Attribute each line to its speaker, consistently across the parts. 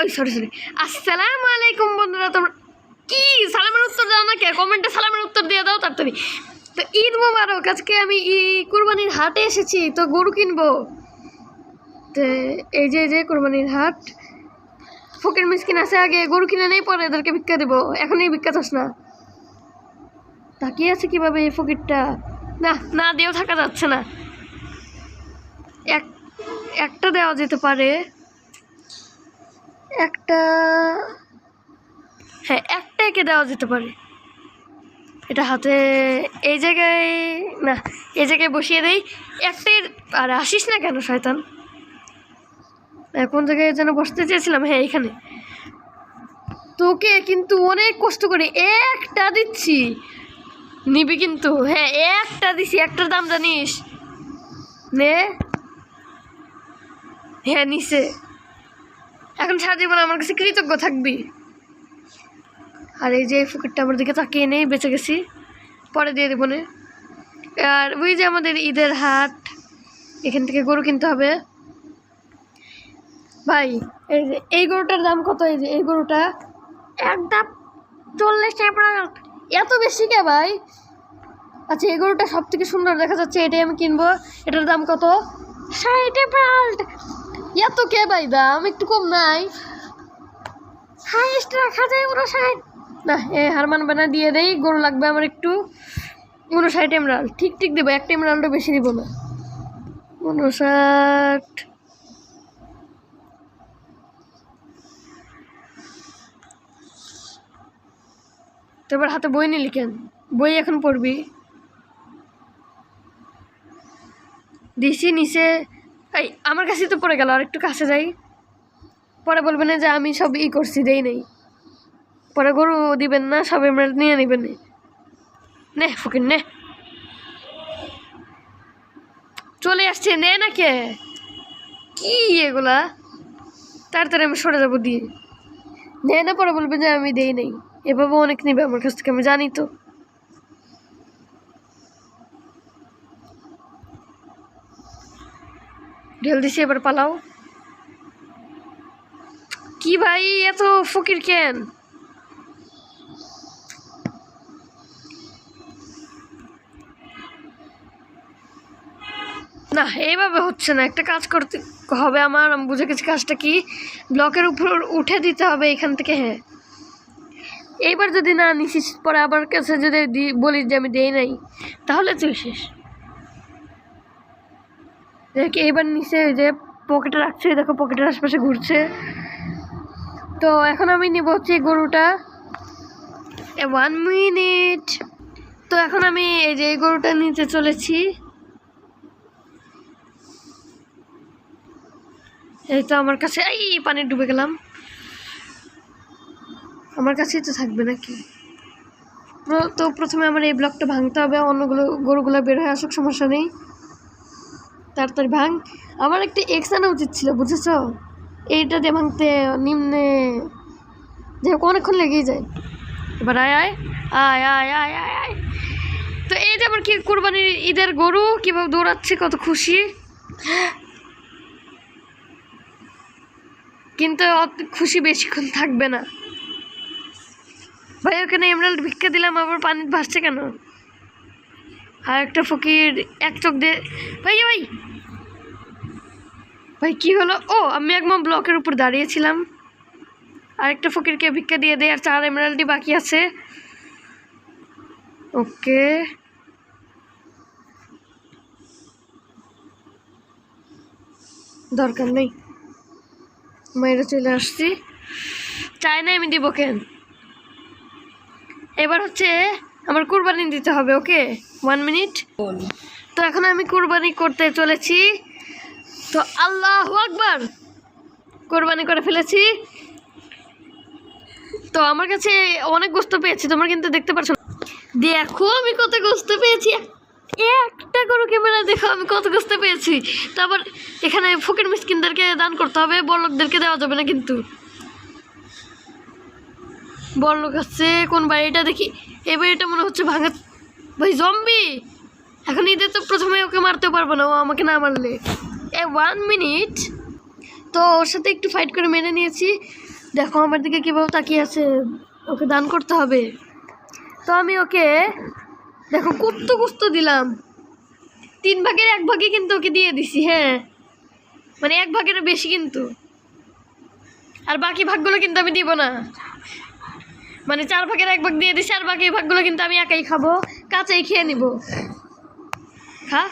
Speaker 1: ওই সরি আসসালামু আলাইকুম বন্ধুরা। তোমরা কি সালামের উত্তর দাও না কে? কমেন্টে সালামের উত্তর দিয়ে দাও তাড়াতাড়ি। তো ঈদ মোবারক। আজকে আমি কুরবানির হাটে এসেছি, তো গরু কিনবো। তো এই যে কুরবানির হাট, ফকির মিসকিন আছে, আগে গরু কিনে নেই, পরে এদেরকে ভিক্ষা দেবো। এখনই ভিক্ষা চাস না? তাকিয়ে আছে কিভাবে এই ফকিরটা? না না দিয়েও থাকা যাচ্ছে না। একটা দেওয়া যেতে পারে, একটা, হ্যাঁ একটা একে দেওয়া যেতে পারে। এটা হাতে এই জায়গায়, না এই জায়গায় বসিয়ে দেই একটাই। আর আসিস না কেন শয়তান? কোন জায়গায় যেন বসতে চেয়েছিলাম, হ্যাঁ এইখানে। তোকে কিন্তু অনেক কষ্ট করে একটা দিচ্ছি, নিবি কিন্তু? হ্যাঁ একটা দিছি, একটার দাম জানিস? নে, হ্যাঁ নিছে। এখন সারা জীবন আমার কাছে কৃতজ্ঞ থাকবি। আর এই যে ফকিরটা আমার দিকে তাকিয়ে নেই, বেঁচে গেছি, পরে দিয়ে দেবো না। আর ওই যে আমাদের ঈদের হাট, এখান থেকে গরু কিনতে হবে। ভাই এই যে এই গরুটার দাম কত? এই যে এই গরুটা একদম 40 টাকা। এত বেশি কে ভাই? আচ্ছা এই গরুটা সব থেকে সুন্দর দেখা যাচ্ছে, এটাই আমি কিনবো। এটার দাম কত? 60 টাকা। এত কে ভাই দাম? একটু কম নাই? হাইস্ট রাখা যায় 59। না হার মানবে না, দিয়ে দেই। গরু লাগবে আমার একটু। 59 এমরাল্ড ঠিক দেবো, একটা এমরাল্ডও বেশি দিব না। 59। তো এবার হাতে বই নিলি কেন? বই এখন পড়বি? দিছি নিচে। এই আমার কাছেই তো পড়ে গেল, আর একটু কাছে যাই। পরে বলবেন না যে আমি সব করছি, দেই নেই। পরে গরু দিবেন না, সব এমরাল্ড নিয়ে নেবেন। নে ফকির নে, চলে আসছে, নে না কে? কি এগুলা? তাড়াতাড়ি আমি সরে যাবো দিয়ে। নে না, পরে বলবে যে আমি দেই নেই। এভাবে অনেক নিবে আমার কাছ থেকে, আমি জানি তো। ঢেল দিছি, এবার পালাও। কি ভাই এত ফকির কেন? না এইভাবে হচ্ছে না, একটা কাজ করতে হবে আমার। আমি বুঝে গেছি কাজটা কি। ব্লকের উপর উঠে দিতে হবে এখান থেকে। হ্যাঁ এইবার যদি না নিছিস, পরে আবার কাছে যদি বলিস যে আমি দেই নাই, তাহলে তুই শেষ। দেখ এইবার নিচে ওই যে পকেটে রাখছে, দেখো পকেটের আশপাশে ঘুরছে। তো এখন আমি নিব হচ্ছে গরুটা। 1 মিনিট। তো এখন আমি এই যে গরুটা নিতে চলেছি। এই তো আমার কাছে, এই পানি ডুবে গেলাম। আমার কাছেই তো থাকবে নাকি? তো প্রথমে আমার এই ব্লকটা ভাঙতে হবে, অন্যগুলো গরুগুলো বের হয়ে আসুক, সমস্যা নেই। তাড়াতাড়ি ভাঙ। আমার একটা এক্স আনা উচিত ছিল, বুঝেছ? এইটা দিয়ে ভাঙতে নিম্নে যে অনেকক্ষণ লেগেই যায়। এবার আয় আয় আয় আয় আয় আয় আয়। তো এই যে আমার কি কুরবানির ঈদের গরু কীভাবে দৌড়াচ্ছে, কত খুশি। কিন্তু খুশি বেশিক্ষণ থাকবে না ভাই। ওখানে এমরাল্ড ভিক্ষা দিলাম, আবার পানি ভাসছে কেন? আর একটা ফকির এক চোখ দিয়ে, ভাই ভাই ভাই কী হলো? ও আমি একদম ব্লকের উপর দাঁড়িয়েছিলাম। আরেকটা ফকিরকে ভিক্ষা দিয়ে দেয়, আর 4 এমরাল্ডই বাকি আছে। ওকে দরকার নেই, মায়েরা চলে আসছি। চাই না আমি দিব কেন? এবার হচ্ছে আমার কুরবানি দিতে হবে। ওকে 1 মিনিট। তো এখন আমি কুরবানি করতে চলেছি। তো আল্লাহু আকবার, কুরবানি করে ফেলেছি। তো আমার কাছে অনেক গোস্ত পেয়েছি, তোমরা কিন্তু দেখতে পাচ্ছ। দেখো আমি কত গোস্ত পেয়েছি, একটা গরু ক্যামেরা দেখো আমি কত গোস্ত পেয়েছি। তো আবার এখানে ফকির মিসকিনদেরকে দান করতে হবে, বড়লোকদেরকে দেওয়া যাবে না কিন্তু। বড়লোক আছে কোন বাড়িটা দেখি, এই বাড়িটা মনে হচ্ছে ভাঙা। ভাই জম্বি, এখন ঈদে তো প্রথমে ওকে মারতে পারবো না, ও আমাকে না মারলে। 1 মিনিট। তো ওর সাথে একটু ফাইট করে মেরে নিয়েছি। দেখো আমার দিকে কীভাবে তাকিয়ে আছে, ওকে দান করতে হবে। তো আমি ওকে দেখো কুস্ত দিলাম, 3 ভাগের 1 ভাগে কিন্তু ওকে দিয়ে দিছি। হ্যাঁ মানে 1 ভাগের বেশি কিন্তু, আর বাকি ভাগগুলো কিন্তু আমি দিব না, মানে 4 ভাগের 1 ভাগ দিয়ে দিছি, আর বাকি ভাগগুলো কিন্তু আমি একাই খাবো, কাঁচাই খেয়ে নিব। খা।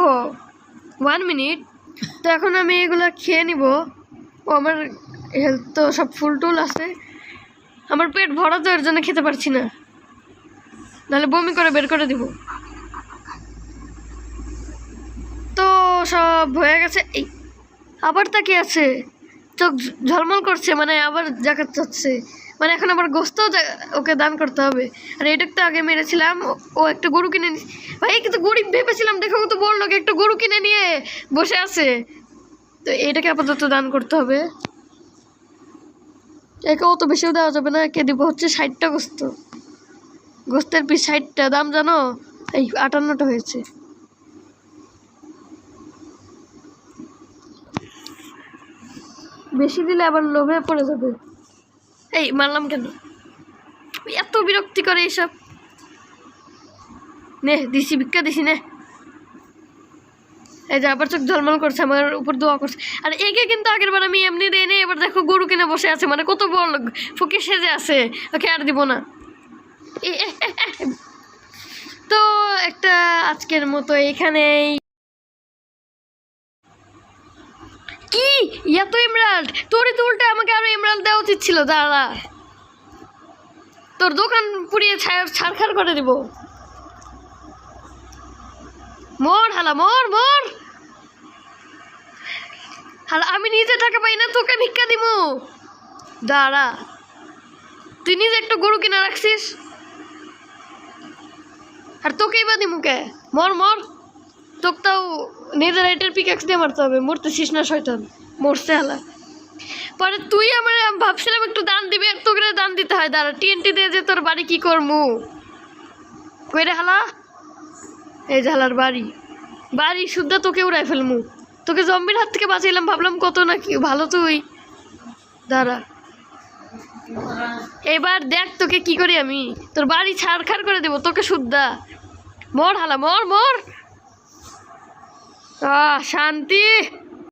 Speaker 1: ও 1 মিনিট। তো এখন আমি এগুলো খেয়ে নিব। ও আমার হেলথ তো সব ফুল টুল আছে, আমার পেট ভরা তো এর জন্য খেতে পারছি না, নাহলে বমি করে বের করে দিব। তো সব হয়ে গেছে। এই আবার তাকিয়ে আছে, চোখ ঝলমল করছে, মানে আবার জাকাত চাচ্ছে, মানে এখন আবার গোস্ত ওকে দান করতে হবে। আর এটাকে তো আগে মেরেছিলাম, ও একটা গরু কিনে ভাই, কিন্তু গরিব ভেবেছিলাম, দেখো তো বড় লোক একটা গরু কিনে নিয়ে বসে আছে। তো এটাকে আপাতত দান করতে হবে। একে অত বেশিও দেওয়া যাবে না, একে দিব হচ্ছে 60টা গোস্ত, গোস্তের পিস 60টা, দাম জানো? এই 58টা হয়েছে। বেশি দিলে আবার লোভে পড়ে যাবে। এই মারলাম কেন, এত বিরক্তি করে এইসব। নে দিছি, ভিক্ষা দিছি নে। এই যে আবার চোখ ঝলমল করছে, আমার উপর দোয়া করছে। আর একে কিন্তু আগের বার আমি এমনি দিই নি, এবার দেখো গরু কিনে বসে আছে, মানে কত বড় লোক, ফকির সেজে আছে, ওকে আর দিব না। তো একটা আজকের মতো এখানেই। কি এত এমরাল্ড, তোরই তো উল্টা আমাকে আরো এমরাল্ড দেওয়া উচিত ছিল। দাঁড়া, তোর দোকান পুড়িয়ে ছাড়খাড় করে দিব। মর হালা, মর মর হালা, আমি নিজে টাকা পাই না, তোকে ভিক্ষা দিব। দাঁড়া, তুই নিজে একটা গরু কিনে রাখছিস, আর তোকেই বা দিমু কে? মর মর, তোকে তাও নিজের রাইটের পিকাক্স দিয়ে মারতে হবে, মরতেছিস না শয়তান, মরছে হালা। পরে তুই আমার ভাবছিলাম একটু দান দিবি, আর তোকে দান দিতে হয়। দাঁড়া, টিএনটি দিয়ে যে তোর বাড়ি কি করমু, কইরে হালা। এই যে হালার বাড়ি শুদ্ধ তোকে উড়াই ফেলমু, তোকে জম্বির হাত থেকে বাঁচাইলাম, ভাবলাম কত না কি ভালো তুই। দাঁড়া, এবার দেখ তোকে কি করি আমি, তোর বাড়ি ছাড়খাড় করে দেবো তোকে শুদ্ধা। মর হালা, মর মর। শান্তি।